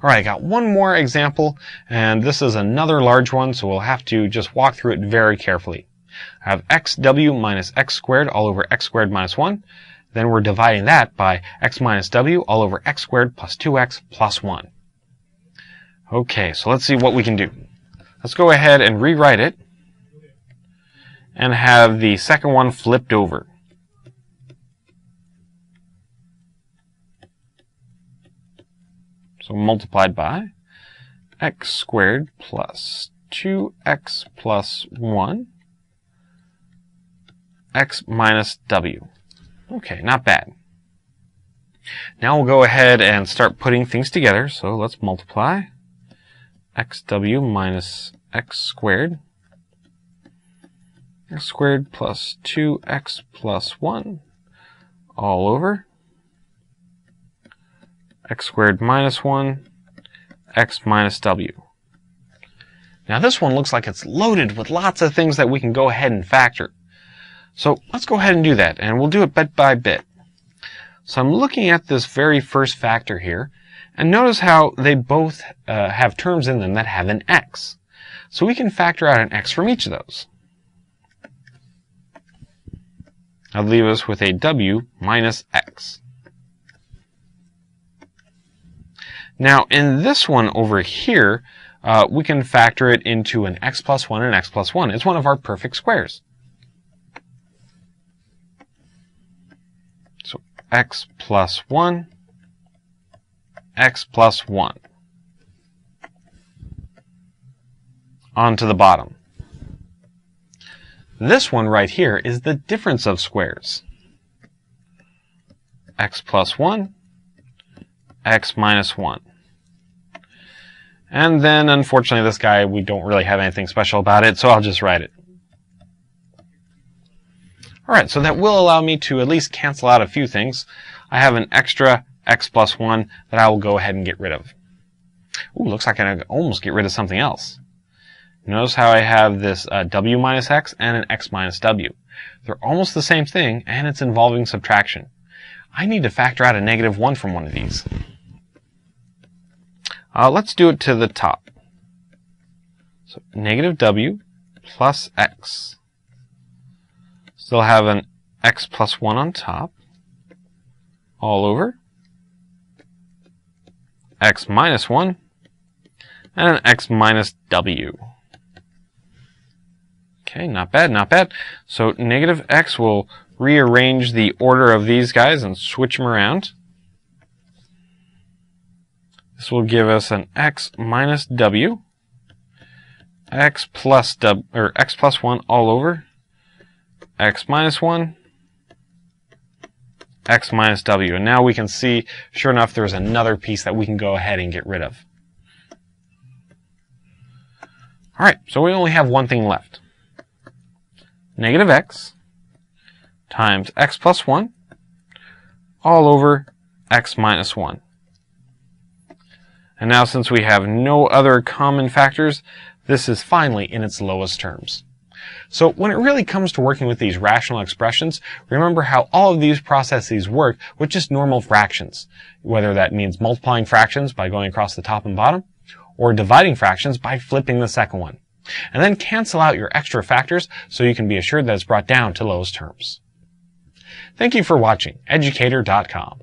Alright, I got one more example, and this is another large one, so we'll have to just walk through it very carefully. I have xw minus x squared all over x squared minus 1. Then we're dividing that by x minus w all over x squared plus 2x plus 1. Okay, so let's see what we can do. Let's go ahead and rewrite it and have the second one flipped over. So multiplied by x squared plus 2x plus 1 x minus w. Okay, not bad. Now we'll go ahead and start putting things together. So let's multiply xw minus x squared plus 2x plus 1 all over x squared minus 1 x minus w. Now this one looks like it's loaded with lots of things that we can go ahead and factor. So let's go ahead and do that, and we'll do it bit by bit. So I'm looking at this very first factor here, and notice how they both have terms in them that have an x. So we can factor out an x from each of those. That'll leave us with a w minus x. Now in this one over here, we can factor it into an x plus 1 and x plus 1. It's one of our perfect squares. So x plus 1, x plus 1. On to the bottom. This one right here is the difference of squares. X plus 1, x minus 1. And then, unfortunately, this guy, we don't really have anything special about it, so I'll just write it. Alright, so that will allow me to at least cancel out a few things. I have an extra x plus 1 that I will go ahead and get rid of. Ooh, looks like I can almost get rid of something else. Notice how I have this w minus x and an x minus w. They're almost the same thing, and it's involving subtraction. I need to factor out a negative 1 from one of these. Let's do it to the top. So negative w plus x. Still have an x plus 1 on top, all over x minus 1, and an x minus w. Okay, not bad, not bad. So negative x will rearrange the order of these guys and switch them around. This will give us an x minus w, x plus 1 all over x minus 1, x minus w. And now we can see, sure enough, there's another piece that we can go ahead and get rid of. Alright, so we only have one thing left. Negative x times x plus 1 all over x minus 1. And now since we have no other common factors, this is finally in its lowest terms. So when it really comes to working with these rational expressions, remember how all of these processes work with just normal fractions, whether that means multiplying fractions by going across the top and bottom, or dividing fractions by flipping the second one. And then cancel out your extra factors so you can be assured that it's brought down to lowest terms. Thank you for watching Educator.com.